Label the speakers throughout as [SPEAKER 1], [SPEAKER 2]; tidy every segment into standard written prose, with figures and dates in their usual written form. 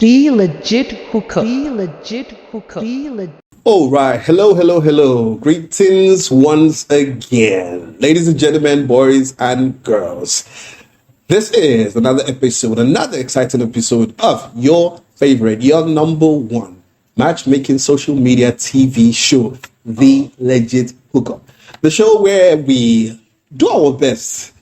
[SPEAKER 1] The legit hookup. The legit hookup.
[SPEAKER 2] All right. Hello. Greetings once again, ladies and gentlemen, boys and girls. This is another episode, another exciting episode of your favorite, your number one matchmaking social media TV show, The Legit Hookup. The show where we do our best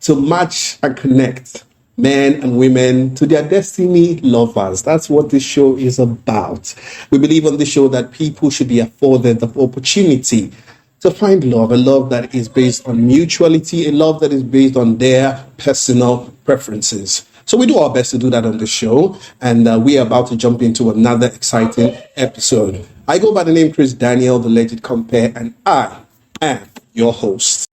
[SPEAKER 2] to match and connect men and women to their destiny lovers. That's what this show is about. We believe on this show that people should be afforded the opportunity to find love, a love that is based on mutuality, a love that is based on their personal preferences. So we do our best to do that on the show, and we are about to jump into another exciting episode. I go by the name Chris Daniel, the Legit Compare, and I am your host.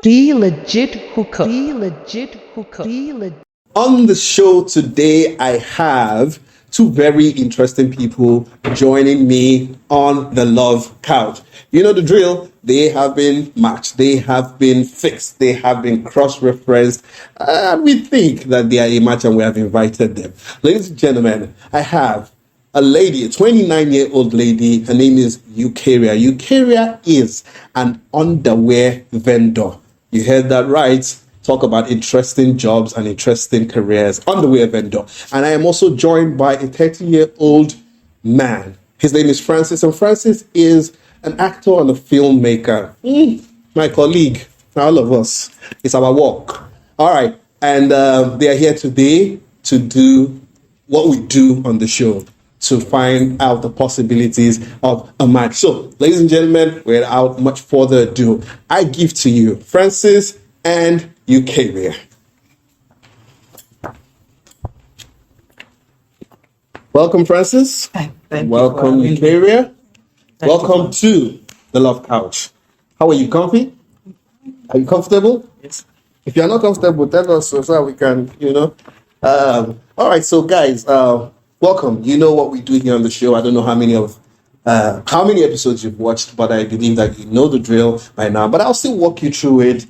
[SPEAKER 1] The legit hookup. The legit hookup.
[SPEAKER 2] On the show today, I have two very interesting people joining me on the love couch. You know the drill. They have been matched. They have been fixed. They have been cross-referenced. We think that they are a match and we have invited them. Ladies and gentlemen, I have a lady, a 29-year-old lady. Her name is Eucharia. Eucharia is an underwear vendor. You heard that right. Talk about interesting jobs and interesting careers, underwear vendor. And I am also joined by a 30-year-old man. His name is Francis, and Francis is an actor and a filmmaker. My colleague, all of us. It's our work. All right. And they are here today to do what we do on the show, to find out the possibilities of a match. So, ladies and gentlemen, without much further ado, I give to you Francis and Eucharia. Welcome, Francis. Welcome, Eucharia. Welcome to the Love Couch. How are you? Comfy? Are you comfortable?
[SPEAKER 3] Yes.
[SPEAKER 2] If you're not comfortable, tell us so we can, all right, so guys, welcome. You know what we do here on the show. I don't know how many episodes you've watched, but I believe that you know the drill by now. But I'll still walk you through it.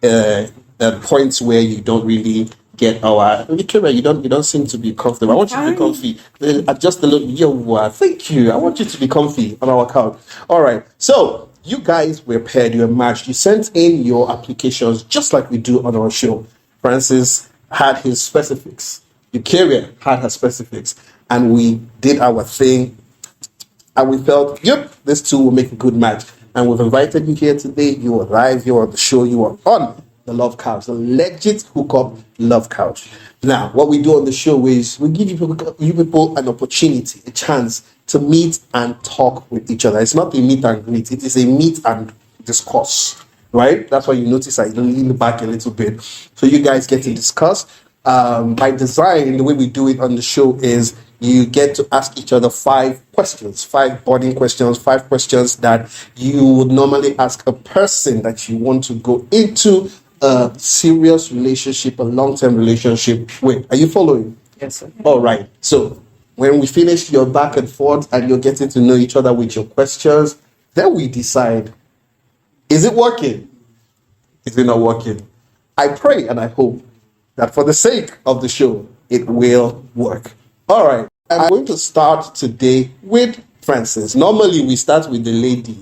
[SPEAKER 2] At points where you don't really get our Eucharia, you don't seem to be comfortable. I want you to be comfy. Adjust a little. Thank you. I want you to be comfy on our couch. All right. So you guys were paired. You were matched. You sent in your applications just like we do on our show. Francis had his specifics. Eucharia had her specifics, and we did our thing. And we felt, yep, these two will make a good match. And we've invited you here today. You are live. You are on the show. You are on the Love Couch, the Legit Hookup Love Couch. Now, what we do on the show is we give you people an opportunity, a chance to meet and talk with each other. It's not a meet and greet. It is a meet and discuss, right? That's why you notice I lean back a little bit. So you guys get to discuss. By design, the way we do it on the show is you get to ask each other 5 questions, 5 burning questions, 5 questions that you would normally ask a person that you want to go into a serious relationship, a long-term relationship with. Are you following?
[SPEAKER 3] Yes, sir.
[SPEAKER 2] All right. So when we finish your back and forth and you're getting to know each other with your questions, then we decide, is it working? Is it not working? I pray and I hope that for the sake of the show, it will work. All right. I'm going to start today with Francis. Normally, we start with the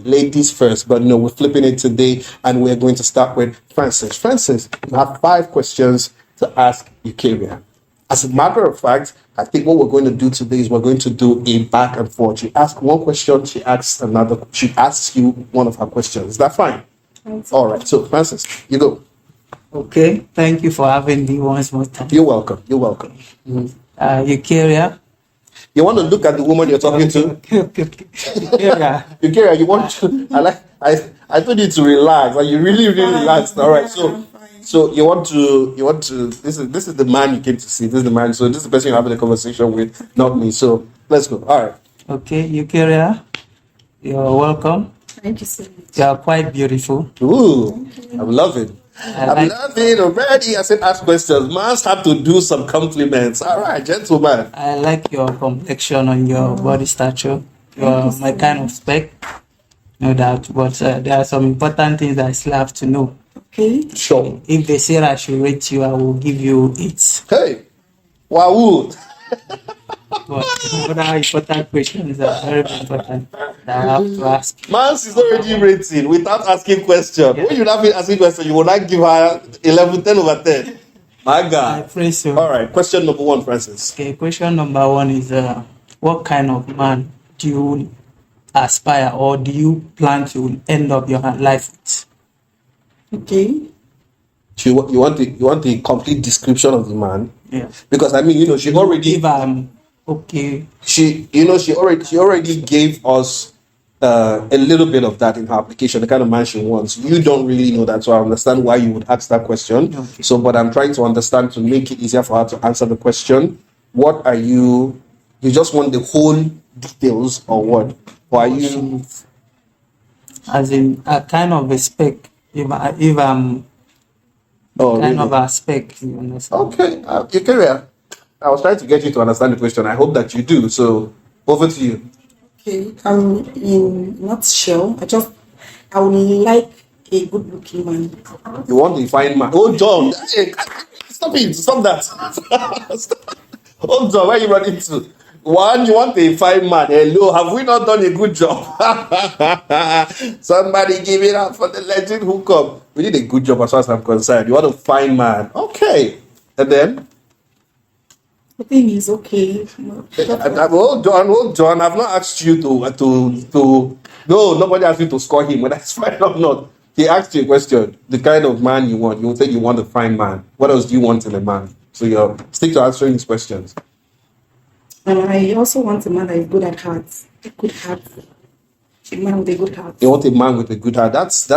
[SPEAKER 2] ladies first, but no, we're flipping it today, and we're going to start with Francis. Francis, you have 5 questions to ask Eucharia. As a matter of fact, I think what we're going to do today is we're going to do a back and forth. You ask one question, she asks another. She asks you one of her questions. Is that fine? All right. So, Francis, you go.
[SPEAKER 3] Okay. Thank you for having me once more time.
[SPEAKER 2] You're welcome.
[SPEAKER 3] Eucharia.
[SPEAKER 2] You want to look at the woman you're talking to?
[SPEAKER 3] Eucharia.
[SPEAKER 2] Eucharia, you want to? I told you to relax. Like you really relaxed. All right. So you want to. This is the man you came to see. This is the man. So this is the person you're having a conversation with, not me. So let's go. All right.
[SPEAKER 3] Okay, Eucharia, you're welcome.
[SPEAKER 4] Thank you so much.
[SPEAKER 3] You are quite beautiful.
[SPEAKER 2] Ooh, I'm loving. I'm loving already. I said ask questions. Must have to do some compliments. All right, gentlemen.
[SPEAKER 3] I like your complexion and your body stature. You're my kind of spec. No doubt. But there are some important things that I still have to know.
[SPEAKER 4] Okay.
[SPEAKER 2] Sure.
[SPEAKER 3] If they say I should rate you, I will give you 8.
[SPEAKER 2] Hey, wow.
[SPEAKER 3] But other important questions are very important that I have to ask.
[SPEAKER 2] Mans is already rating without asking question.
[SPEAKER 3] Yeah.
[SPEAKER 2] When you not asking question, you will not give her 11, 10 over 10. My
[SPEAKER 3] I
[SPEAKER 2] God.
[SPEAKER 3] pray so.
[SPEAKER 2] All right. Question number 1, Francis.
[SPEAKER 3] Okay, question number 1 is what kind of man do you aspire or do you plan to end up your life with?
[SPEAKER 4] Okay.
[SPEAKER 2] You want the complete description of the man?
[SPEAKER 3] Yeah.
[SPEAKER 2] Because I mean, you know, she already
[SPEAKER 3] If I'm okay.
[SPEAKER 2] she already gave us a little bit of that in her application, the kind of man she wants. You don't really know that, so I understand why you would ask that question.
[SPEAKER 3] Okay.
[SPEAKER 2] So, but I'm trying to understand to make it easier for her to answer the question. What are you? You just want the whole details, or what? Or are you?
[SPEAKER 3] As in a kind of respect. If I'm
[SPEAKER 2] Oh,
[SPEAKER 3] kind
[SPEAKER 2] really?
[SPEAKER 3] of aspect, you understand?
[SPEAKER 2] Okay, Eucharia, I was trying to get you to understand the question. I hope that you do. So, over to you.
[SPEAKER 4] Okay. In nutshell, I would like a good looking man.
[SPEAKER 2] You want to find man? Oh, John, hey, stop it! Stop that! Oh, John, where are you running to? One, you want a fine man. Hello, have we not done a good job? Somebody give it up for the legend hookup. We did a good job as far as I'm concerned. You want a fine man. Okay. And then?
[SPEAKER 4] The thing is, okay.
[SPEAKER 2] Hold on. I've not asked you to. No, nobody asked you to score him, whether it's fine or not. He asked you a question. The kind of man you want. You will say you want a fine man. What else do you want in a man? So you stick to answering these questions.
[SPEAKER 4] And I also want a man that is good at hearts. A good heart. A man with a good heart.
[SPEAKER 2] You want a man with a good heart. That's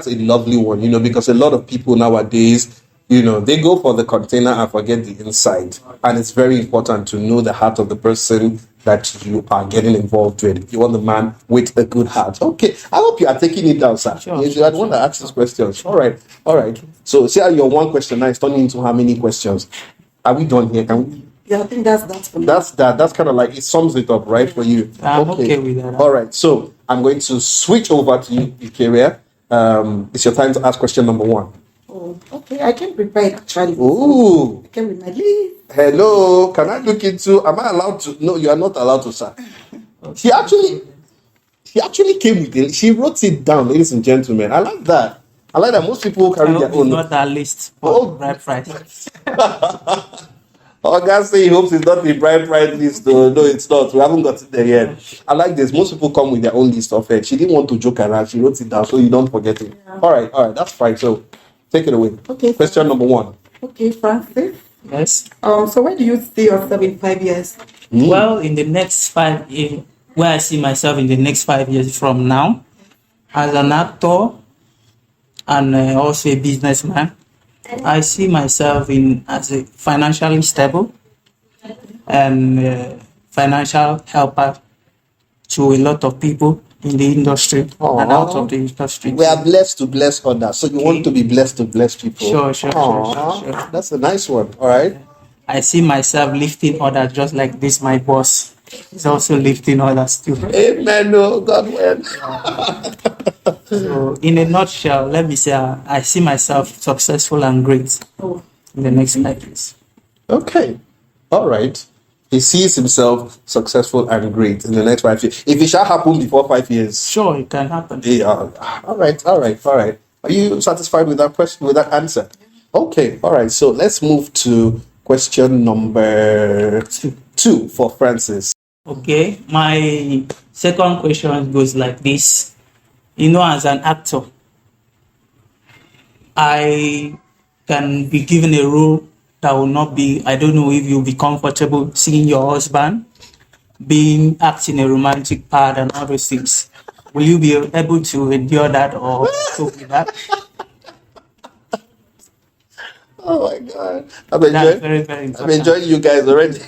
[SPEAKER 2] a lovely one, you know, because a lot of people nowadays, you know, they go for the container and forget the inside. And it's very important to know the heart of the person that you are getting involved with. You want the man with a good heart. Okay. I hope you are taking it down, sir.
[SPEAKER 3] Sure,
[SPEAKER 2] I want to ask these questions. All right. So see how your one question now is turning into how many questions? Are we done here? Can we?
[SPEAKER 4] Yeah, I think that's for me.
[SPEAKER 2] That's kind of like it sums it up, right, for you.
[SPEAKER 3] I'm okay with that.
[SPEAKER 2] All right, so I'm going to switch over to you, Eucharia. It's your time to ask question number 1.
[SPEAKER 4] Oh, okay. I can prepare it actually.
[SPEAKER 2] Ooh,
[SPEAKER 4] I can with my list.
[SPEAKER 2] hello. Can I look into? Am I allowed to? No, you are not allowed to, sir. She actually came with it. She wrote it down, ladies and gentlemen. I like that. Most people
[SPEAKER 3] I
[SPEAKER 2] carry
[SPEAKER 3] hope
[SPEAKER 2] their
[SPEAKER 3] it's
[SPEAKER 2] own.
[SPEAKER 3] not that list for
[SPEAKER 2] Oh.
[SPEAKER 3] bride price.
[SPEAKER 2] August say he hopes it's not a bright list. No, it's not. We haven't got it there yet. I like this. Most people come with their own list of it. She didn't want to joke around. She wrote it down so you don't forget it.
[SPEAKER 4] Yeah.
[SPEAKER 2] All right. That's fine. So take it away.
[SPEAKER 4] Okay.
[SPEAKER 2] Question number 1.
[SPEAKER 4] Okay, Francis.
[SPEAKER 3] Yes.
[SPEAKER 4] So where do you see yourself in 5 years?
[SPEAKER 3] Well, in the next 5 years, where I see myself in the next 5 years from now, as an actor and also a businessman, I see myself as a financially stable and financial helper to a lot of people in the industry and out of the industry.
[SPEAKER 2] We are blessed to bless others. So you want to be blessed to bless people.
[SPEAKER 3] Sure.
[SPEAKER 2] That's a nice one. All right.
[SPEAKER 3] I see myself lifting others just like this. My boss is also lifting others too.
[SPEAKER 2] Amen. Oh, God win.
[SPEAKER 3] So, in a nutshell, let me say I see myself successful and great
[SPEAKER 4] Oh,
[SPEAKER 3] in the next 5 years.
[SPEAKER 2] Okay. All right. He sees himself successful and great in the next 5 years. If it shall happen before 5 years.
[SPEAKER 3] Sure, it can happen.
[SPEAKER 2] Yeah. All right. Are you satisfied with that question, with that answer? Okay. All right. So let's move to question number 2 for Francis.
[SPEAKER 3] Okay, my second question goes like this. You know, as an actor, I can be given a role that will not be, I don't know if you'll be comfortable seeing your husband acting a romantic part and all those things. Will you be able to endure that or cope with that?
[SPEAKER 2] Oh my God.
[SPEAKER 3] That's very, very important.
[SPEAKER 2] I'm enjoying you guys already.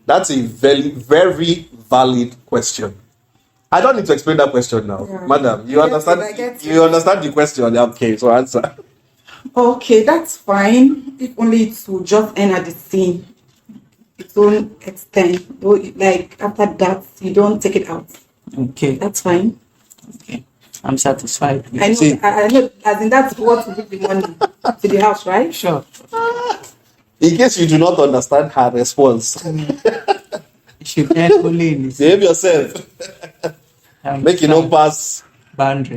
[SPEAKER 2] That's a very, very valid question. I don't need to explain that question now.
[SPEAKER 4] Yeah.
[SPEAKER 2] Madam, you
[SPEAKER 4] I get
[SPEAKER 2] understand?
[SPEAKER 4] it, I get
[SPEAKER 2] You understand the question? Okay, so answer.
[SPEAKER 4] okay, that's fine. If only it will just end at the scene. It won't extend. Like after that, you don't take it out.
[SPEAKER 3] Okay,
[SPEAKER 4] That's fine.
[SPEAKER 3] okay. I'm satisfied.
[SPEAKER 4] I know.
[SPEAKER 2] See-
[SPEAKER 4] I know. As in, that's what will bring the money to the house, right?
[SPEAKER 3] Sure.
[SPEAKER 2] In case you do not understand her response,
[SPEAKER 3] You should end only in his
[SPEAKER 2] behave yourself. Make you no pass.
[SPEAKER 3] boundary.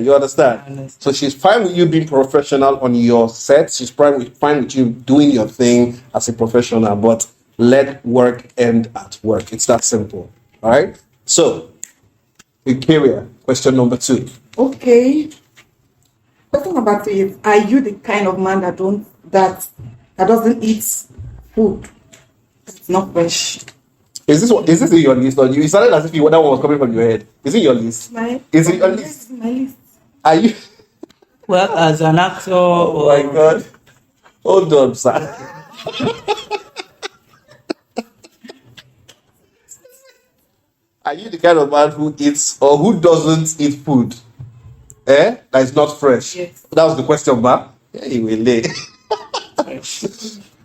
[SPEAKER 2] You understand?
[SPEAKER 3] Understand.
[SPEAKER 2] So she's fine with you being professional on your set. She's fine with you doing your thing as a professional, but let work end at work. It's that simple. All right? So, Eucharia, question number 2.
[SPEAKER 4] Okay. Question number 3 is: are you the kind of man that doesn't eat food that's not fresh?
[SPEAKER 2] Is this in your list? Or you sounded as if that one was coming from your head. Is it your list? Is it your list?
[SPEAKER 4] It's my list.
[SPEAKER 2] Are you?
[SPEAKER 3] Well, as an actor,
[SPEAKER 2] Oh my God! Hold on, sir. Are you the kind of man who eats or who doesn't eat food? That is not fresh.
[SPEAKER 4] Yes.
[SPEAKER 2] That was the question, ma. Yeah, you will lay.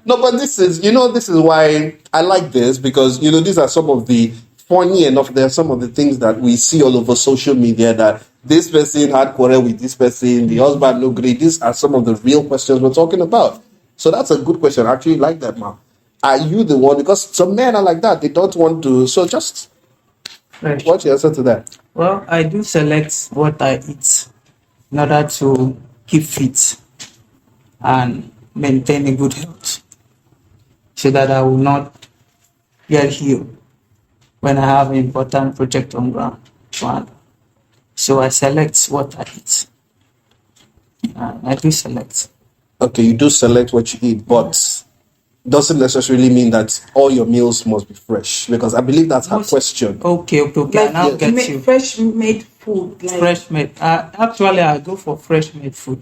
[SPEAKER 2] No, but this is why I like this, because these are some of the funny enough. There are some of the things that we see all over social media, that this person had quarrel with this person, the husband no great. These are some of the real questions we're talking about. So that's a good question. I actually like that, ma. Are you the one? Because some men are like that. They don't want to. So just
[SPEAKER 3] fresh.
[SPEAKER 2] what's your answer to that?
[SPEAKER 3] Well, I do select what I eat in order to keep fit and maintain a good health, so that I will not get ill when I have an important project on ground. So I select what I eat. I do select.
[SPEAKER 2] Okay, you do select what you eat, but doesn't necessarily mean that all your meals must be fresh, because I believe that's her question.
[SPEAKER 3] Okay. I now
[SPEAKER 4] Like,
[SPEAKER 3] get you.
[SPEAKER 4] fresh made food. Like,
[SPEAKER 3] Fresh made. Actually, I go for fresh made food.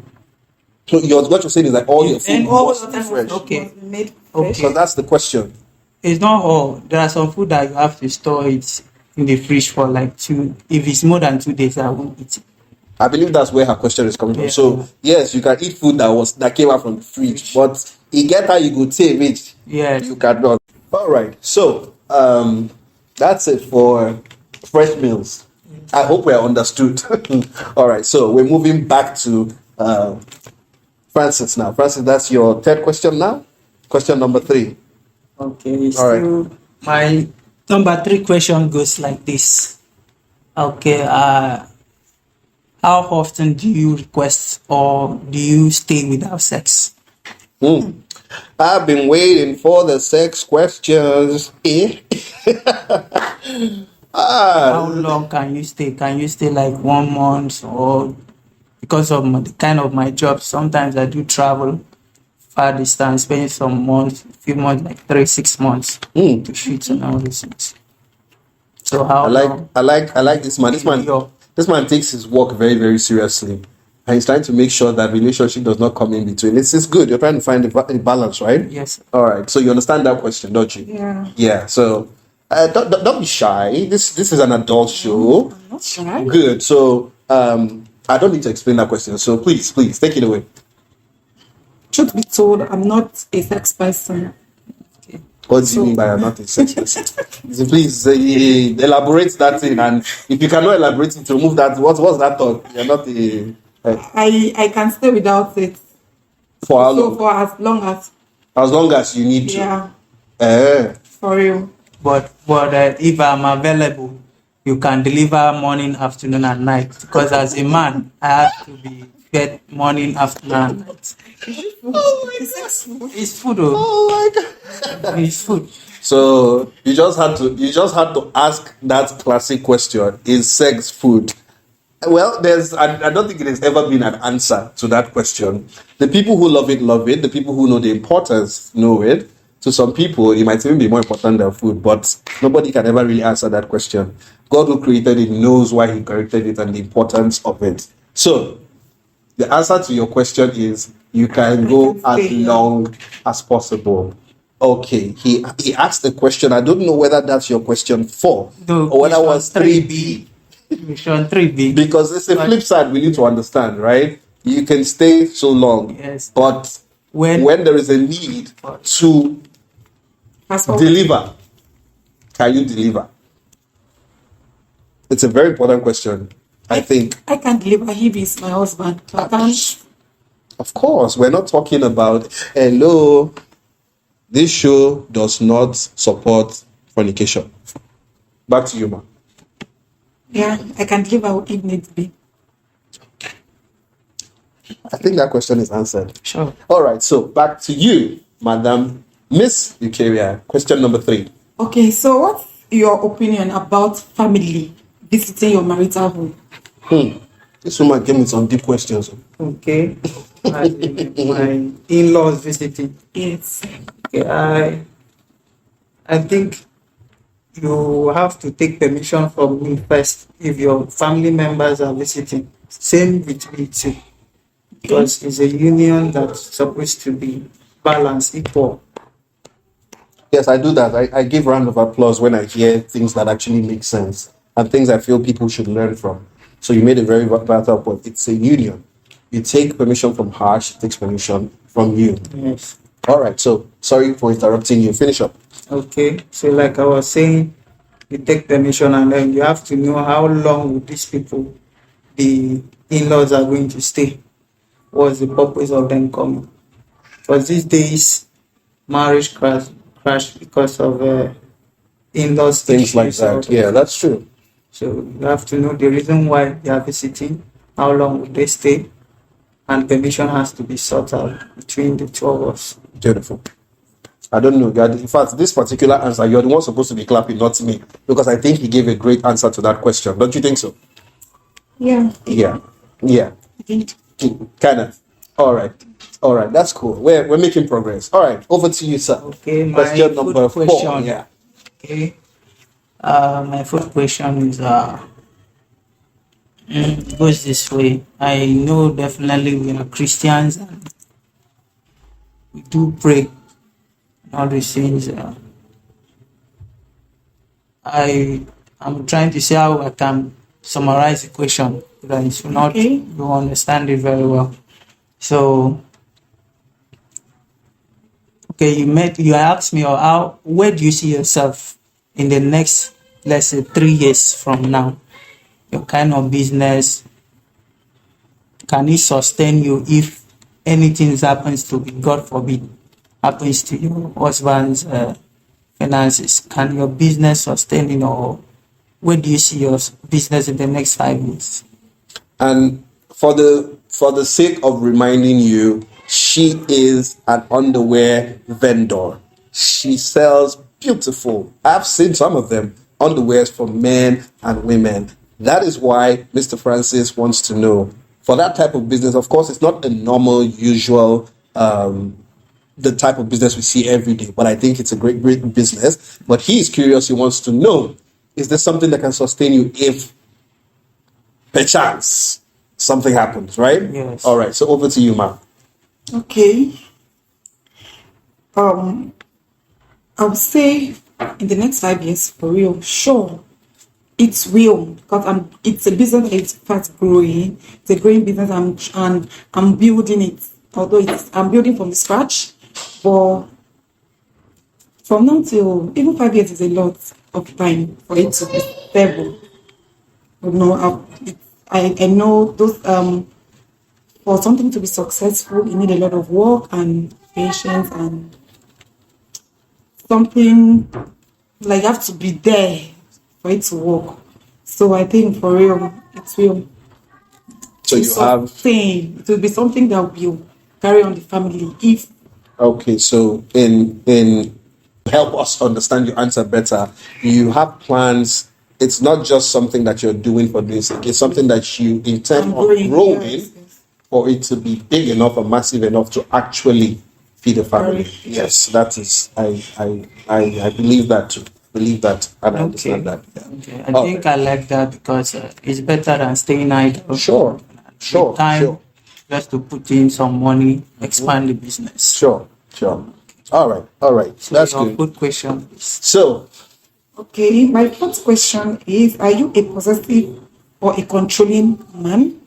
[SPEAKER 2] So what you're saying is that all your food
[SPEAKER 3] And
[SPEAKER 4] all
[SPEAKER 2] must
[SPEAKER 4] the
[SPEAKER 2] be
[SPEAKER 4] time
[SPEAKER 2] fresh.
[SPEAKER 3] Okay.
[SPEAKER 4] must be made
[SPEAKER 3] Okay.
[SPEAKER 4] fresh.
[SPEAKER 2] So that's the question.
[SPEAKER 3] It's not all. There are some food that you have to store it in the fridge for like 2. If it's more than 2 days, I won't eat it.
[SPEAKER 2] I believe that's where her question is coming from.
[SPEAKER 3] Yeah.
[SPEAKER 2] So yes, you can eat food that came out from the fridge, but you get how you go take it.
[SPEAKER 3] Yes.
[SPEAKER 2] You cannot. All right. So that's it for fresh meals. I hope we are understood. All right. So we're moving back to Francis now. Francis, that's your third question now. Question number 3.
[SPEAKER 3] Okay.
[SPEAKER 2] All right.
[SPEAKER 3] So my number 3 question goes like this. Okay. How often do you request or do you stay without sex?
[SPEAKER 2] I've been waiting for the sex questions.
[SPEAKER 3] How long can you stay? Can you stay like 1 month, or because of the kind of my job, sometimes I do travel far distance, spending some months, few months, like 3-6 months to shoot and all these things. So how long?
[SPEAKER 2] I like this man. This man takes his work very, very seriously, and he's trying to make sure that relationship does not come in between. It's good. You're trying to find a balance, right?
[SPEAKER 3] Yes.
[SPEAKER 2] All right. So you understand that question, don't you?
[SPEAKER 4] Yeah.
[SPEAKER 2] Yeah. So don't be shy. This is an adult show.
[SPEAKER 4] I'm not shy.
[SPEAKER 2] Good. So I don't need to explain that question. So please take it away.
[SPEAKER 4] Truth be told, I'm not a sex person.
[SPEAKER 2] What do you mean by I'm not a sex person? So please elaborate that thing, and if you cannot elaborate it, remove that. What's that talk? You're not a
[SPEAKER 4] I can stay without it.
[SPEAKER 2] for how
[SPEAKER 4] So
[SPEAKER 2] long?
[SPEAKER 4] for as long as
[SPEAKER 2] You need to.
[SPEAKER 4] yeah, for real.
[SPEAKER 3] But if I'm available, you can deliver morning, afternoon, and night. Because as a man, I have to be fed morning, afternoon, and night. It's food.
[SPEAKER 2] Oh my God.
[SPEAKER 3] It's food.
[SPEAKER 2] So you just had to ask that classic question: is sex food? Well, I don't think it has ever been an answer to that question. The people who love it. The people who know the importance know it. To some people, it might even be more important than food, but nobody can ever really answer that question. God who created it knows why he created it and the importance of it. So, the answer to your question is you can go as long as possible. Okay, he asked the question. I don't know whether that's your question 4 or whether it was 3B.
[SPEAKER 3] Mission 3B.
[SPEAKER 2] Because it's a flip side we need to understand, right? You can stay so long,
[SPEAKER 3] Yes.
[SPEAKER 2] but when there is a need to deliver, can you deliver? It's a very important question, I think.
[SPEAKER 4] I can deliver. He is my husband. So I can't.
[SPEAKER 2] Of course, we're not talking about hello. this show does not support fornication. Back to you, ma.
[SPEAKER 4] Yeah, I can give out if needs be.
[SPEAKER 2] I think that question is answered.
[SPEAKER 3] Sure.
[SPEAKER 2] All right, so back to you, Madam Miss Eucharia. Question number 3.
[SPEAKER 4] Okay, so what's your opinion about family visiting your marital home?
[SPEAKER 2] This woman gave me some deep questions.
[SPEAKER 3] Okay. As in my in-laws visiting.
[SPEAKER 4] Yes.
[SPEAKER 3] Okay, I think you have to take permission from me first if your family members are visiting. Same with me too. Because it's a union that's supposed to be balanced, equal.
[SPEAKER 2] Yes, I do that. I give round of applause when I hear things that actually make sense and things I feel people should learn from. So you made a very vital point. It's a union. You take permission from her, she takes permission from you.
[SPEAKER 3] Yes.
[SPEAKER 2] All right, so sorry for interrupting you. Finish up.
[SPEAKER 3] Okay, so like I was saying, you take permission and then you have to know how long with these people the in-laws are going to stay. What's the purpose of them coming? Because these days, marriage crash because of in-laws
[SPEAKER 2] Things like
[SPEAKER 3] issues
[SPEAKER 2] that.
[SPEAKER 3] or-
[SPEAKER 2] Yeah, that's true.
[SPEAKER 3] So you have to know the reason why they are visiting, how long will they stay, and permission has to be sought out between the two of us.
[SPEAKER 2] Beautiful. I don't know. In fact, this particular answer, you're the one supposed to be clapping, not me, because I think he gave a great answer to that question. Don't you think so?
[SPEAKER 4] Yeah.
[SPEAKER 2] Yeah. Yeah.
[SPEAKER 4] Indeed.
[SPEAKER 2] Kind of. All right. All right. That's cool. We're making progress. All right. Over to you, sir.
[SPEAKER 3] Okay, my
[SPEAKER 2] Question number
[SPEAKER 3] food
[SPEAKER 2] 4.
[SPEAKER 3] question.
[SPEAKER 2] Yeah.
[SPEAKER 3] Okay. My first question is goes this way. I know definitely we are Christians and we do pray and all these things. I'm trying to see how I can summarize the question that it's not
[SPEAKER 4] Okay.
[SPEAKER 3] you understand it very well. So okay, you asked me where do you see yourself in the next, let's say, 3 years from now? Your kind of business, can it sustain you if anything happens to you, God forbid, happens to your husband's finances? Can your business sustain, where do you see your business in the next 5 years?
[SPEAKER 2] And for the sake of reminding you, she is an underwear vendor. She sells beautiful, I've seen some of them, underwears for men and women. That is why Mr. Francis wants to know, for that type of business, of course, it's not a normal, usual, the type of business we see every day, but I think it's a great business. But he is curious, he wants to know, is there something that can sustain you if, perchance, something happens, right?
[SPEAKER 3] Yes.
[SPEAKER 2] All right, so over to you, ma'am.
[SPEAKER 4] Okay. I would say in the next 5 years, for real, sure, it will, because it's a business that is fast growing. It's a growing business, and I'm building it. Although I'm building from the scratch, but from now till even 5 years is a lot of time for it to be stable. I know those for something to be successful, you need a lot of work and patience and something like you have to be there for it to work. So I think for real, it will.
[SPEAKER 2] So you have
[SPEAKER 4] It will be something that will carry on the family if.
[SPEAKER 2] okay. So in help us understand your answer better. You have plans. It's not just something that you're doing for doing sake. It's something that you intend on growing
[SPEAKER 4] yes.
[SPEAKER 2] for it to be big enough and massive enough to actually feed the family.
[SPEAKER 4] Correct.
[SPEAKER 2] Yes, that is. I believe that too. Believe that and I understand that. Yeah.
[SPEAKER 3] Okay. I think I like that because it's better than staying idle.
[SPEAKER 2] Sure. Sure.
[SPEAKER 3] Time
[SPEAKER 2] Sure.
[SPEAKER 3] just to put in some money, expand the business.
[SPEAKER 2] Sure. Sure. All right.
[SPEAKER 3] So
[SPEAKER 2] That's
[SPEAKER 3] your
[SPEAKER 2] good.
[SPEAKER 3] good question.
[SPEAKER 2] So,
[SPEAKER 4] Okay, my first question is: are you a possessive or a controlling man?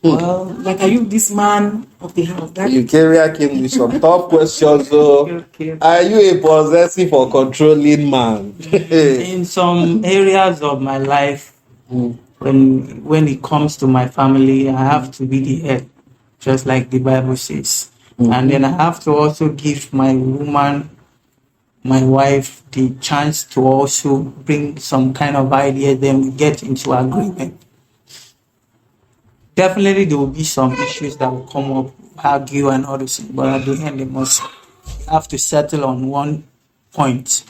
[SPEAKER 3] Well,
[SPEAKER 4] Like, are you this man of the house?
[SPEAKER 2] Eucharia came with some tough questions. So,
[SPEAKER 3] okay.
[SPEAKER 2] are you a possessive or controlling man?
[SPEAKER 3] In some areas of my life, when it comes to my family, I have to be the head, just like the Bible says. And then I have to also give my woman my wife the chance to also bring some kind of idea, then we get into agreement. Definitely there will be some issues that will come up, argue and all this, but at the end they must have to settle on one point.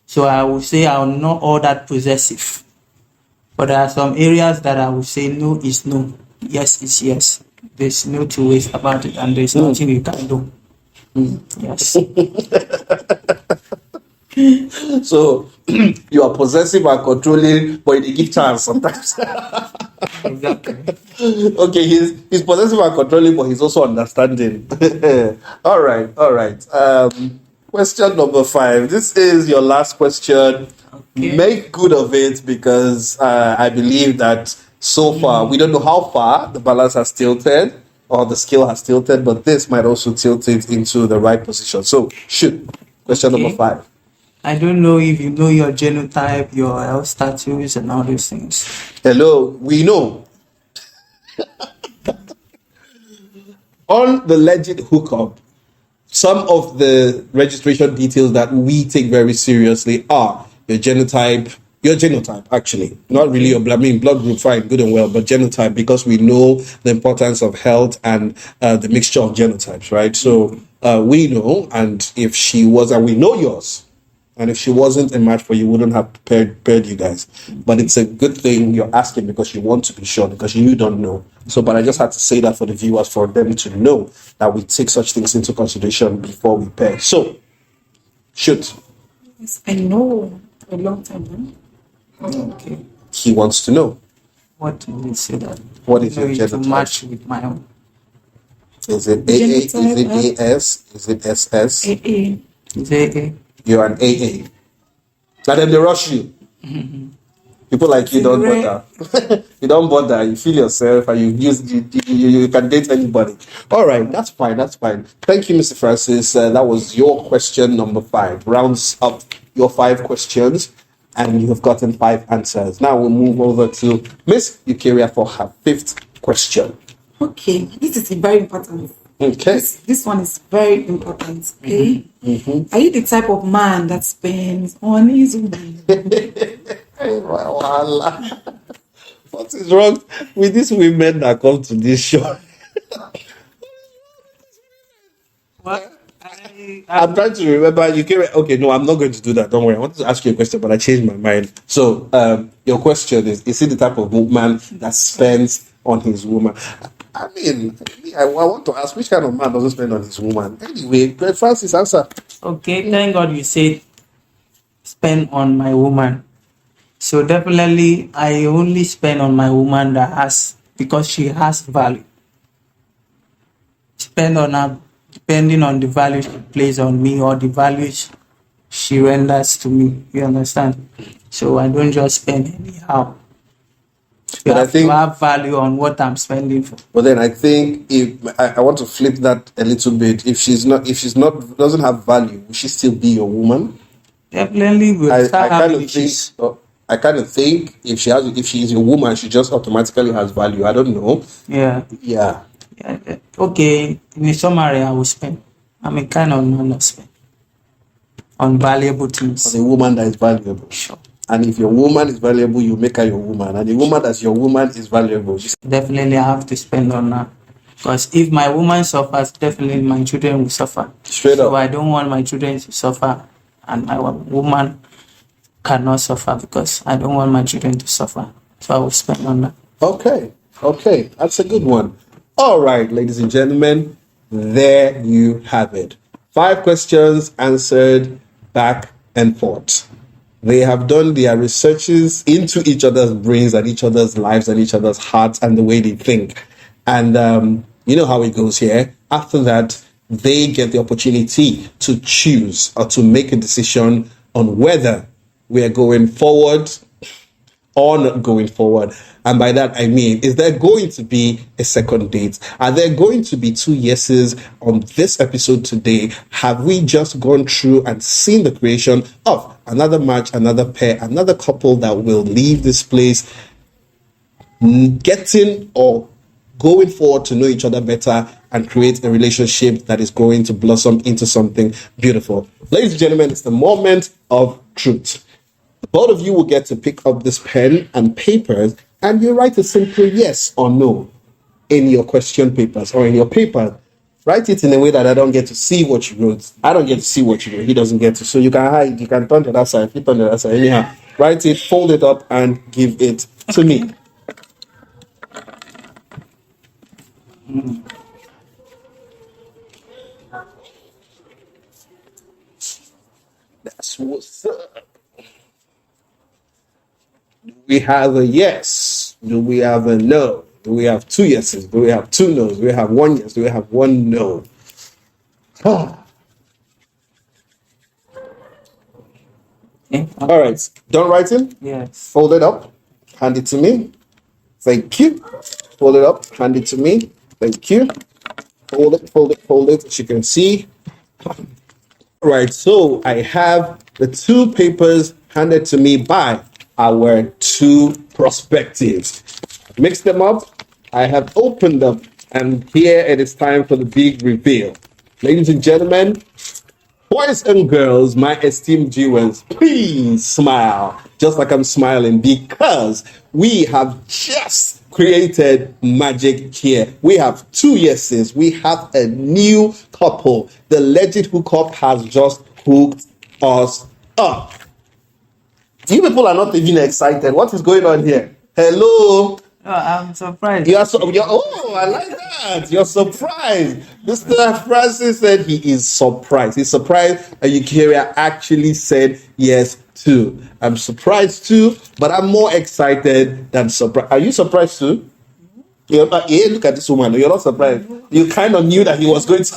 [SPEAKER 3] So I will say I'm not all that possessive, but there are some areas that I will say no is no, yes is yes. There's no two ways about it, and there's nothing you can do. Yes.
[SPEAKER 2] So you are possessive and controlling, but you give chance sometimes.
[SPEAKER 3] Exactly.
[SPEAKER 2] Okay, he's possessive and controlling, but he's also understanding. All right. Question number 5. This is your last question.
[SPEAKER 3] Okay.
[SPEAKER 2] Make good of it, because I believe that so far we don't know how far the balance has tilted or the scale has tilted, but this might also tilt it into the right position. So shoot. Question
[SPEAKER 3] Okay.
[SPEAKER 2] number 5.
[SPEAKER 3] I don't know if you know your genotype, your health status, and all those things.
[SPEAKER 2] Hello, we know. On the legit hookup, some of the registration details that we take very seriously are your genotype actually, not really your blood group, fine, good and well, but genotype, because we know the importance of health and the mixture of genotypes, right? So we know, and if she was, and we know yours, and if she wasn't a match for you, wouldn't have paired you guys. But it's a good thing you're asking, because you want to be sure, because you don't know. So, but I just had to say that for the viewers, for them to know that we take such things into consideration before we pair. So, shoot.
[SPEAKER 4] Yes, I know a long time now.
[SPEAKER 3] Okay.
[SPEAKER 2] He wants to know.
[SPEAKER 3] What do you say that?
[SPEAKER 2] What is your
[SPEAKER 3] to
[SPEAKER 2] genotype?
[SPEAKER 3] match with my own?
[SPEAKER 2] Is it AA? Is it AS? Is it SS?
[SPEAKER 4] AA.
[SPEAKER 3] Is it A?
[SPEAKER 2] You're an AA. Now then they rush you. People like you don't bother. You don't bother. You feel yourself, and you can date anybody. All right, that's fine. Thank you, Mr. Francis. That was your question number 5. Rounds up your 5 questions, and you have gotten 5 answers. Now we'll move over to Miss Eucharia for her 5th question.
[SPEAKER 4] Okay, this is very important.
[SPEAKER 2] Okay.
[SPEAKER 4] This one is very important. Okay. Are you the type of man that spends on his woman?
[SPEAKER 2] What is wrong with these women that come to this show?
[SPEAKER 3] What?
[SPEAKER 2] I'm trying to remember. You came. Okay, no, I'm not going to do that. Don't worry. I wanted to ask you a question, but I changed my mind. So, your question is he the type of man that spends on his woman? I mean, I want to ask, which kind of man doesn't spend on his woman? Anyway, Francis, answer.
[SPEAKER 3] Okay, thank God you said spend on my woman. So definitely, I only spend on my woman because she has value. Spend on her depending on the value she plays on me or the values she renders to me. You understand? So I don't just spend anyhow. You
[SPEAKER 2] But
[SPEAKER 3] have
[SPEAKER 2] I think
[SPEAKER 3] to have value on what I'm spending for.
[SPEAKER 2] But then I think if I want to flip that a little bit, if she's not doesn't have value, will she still be your woman?
[SPEAKER 3] Definitely, we'll
[SPEAKER 2] I
[SPEAKER 3] start
[SPEAKER 2] kind
[SPEAKER 3] having
[SPEAKER 2] of think.
[SPEAKER 3] issues.
[SPEAKER 2] I kind of think if she is your woman, she just automatically has value. I don't know.
[SPEAKER 3] Yeah.
[SPEAKER 2] Yeah.
[SPEAKER 3] Okay, in a summary, I will spend. I'm a kind of man that spend on valuable things.
[SPEAKER 2] For the woman that is valuable.
[SPEAKER 3] Sure.
[SPEAKER 2] And if your woman is valuable, you make her your woman. And the woman that's your woman is valuable.
[SPEAKER 3] Definitely, I have to spend on her. Because if my woman suffers, definitely my children will suffer.
[SPEAKER 2] Straight
[SPEAKER 3] So
[SPEAKER 2] up.
[SPEAKER 3] I don't want my children to suffer, and my woman cannot suffer because I don't want my children to suffer. So I will spend on her.
[SPEAKER 2] Okay. That's a good one. All right, ladies and gentlemen, there you have it. 5 questions answered back and forth. They have done their researches into each other's brains and each other's lives and each other's hearts and the way they think. And you know how it goes here. After that, they get the opportunity to choose or to make a decision on whether we are going forward or not going forward. And by that, I mean, is there going to be a second date? Are there going to be 2 yeses on this episode today? Have we just gone through and seen the creation of another match, another pair, another couple that will leave this place getting or going forward to know each other better and create a relationship that is going to blossom into something beautiful. Ladies and gentlemen, it's the moment of truth. Both of you will get to pick up this pen and papers, and you write a simple yes or no in your question papers or in your paper. Write it in a way that I don't get to see what you wrote. I don't get to see what you wrote. He doesn't get to. So you can hide. You can turn to that side. Flip on the other side. Anyhow, write it, fold it up, and give it to me. That's what's up. Do we have a yes? Do we have a no? Do we have two yeses? Do we have two no's? Do we have one yes? Do we have one no? Ah.
[SPEAKER 3] Okay.
[SPEAKER 2] All right. Done writing?
[SPEAKER 3] Yes.
[SPEAKER 2] Fold it up. Hand it to me. Thank you. Fold it up. Hand it to me. Thank you. Fold it, fold it, fold it. As you can see. Right. So I have the two papers handed to me by our two prospectives. Mix them up. I have opened them, and here it is time for the big reveal. Ladies and gentlemen, boys and girls, my esteemed viewers, please smile, just like I'm smiling, because we have just created magic here. We have two yeses. We have a new couple. The legit hookup has just hooked us up. You people are not even excited. What is going on here? Hello?
[SPEAKER 3] Oh, I'm surprised.
[SPEAKER 2] Oh, I like that. You're surprised. Mr. Francis said he is surprised. He's surprised that Eucharia actually said yes too. I'm surprised too, but I'm more excited than surprised. Are you surprised too? You're not, yeah, look at this woman. You're not surprised. You kind of knew that he was going to.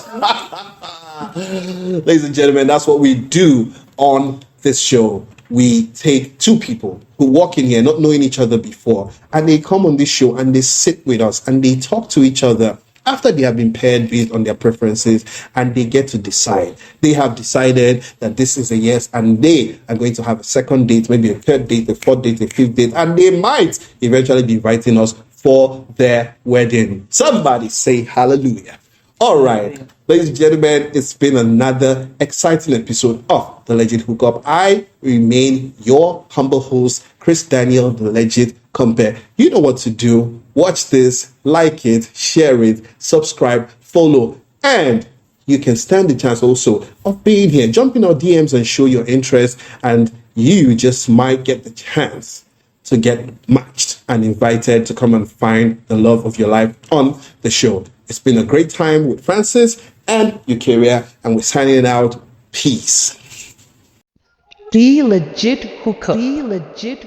[SPEAKER 2] Ladies and gentlemen, that's what we do on this show. We take two people who walk in here not knowing each other before, and they come on this show and they sit with us and they talk to each other after they have been paired based on their preferences, and they get to decide. They have decided that this is a yes, and they are going to have a second date, maybe a third date, a fourth date, a fifth date, and they might eventually be inviting us for their wedding. Somebody say hallelujah. All right, ladies and gentlemen, it's been another exciting episode of The Legit Hookup. I remain your humble host, Chris Daniel, The Legit Compare. You know what to do. Watch this, like it, share it, subscribe, follow, and you can stand the chance also of being here. Jump in our DMs and show your interest, and you just might get the chance to get matched and invited to come and find the love of your life on the show. It's been a great time with Francis and Eucharia, and we're signing out. Peace.
[SPEAKER 1] The Legit Hookup. The Legit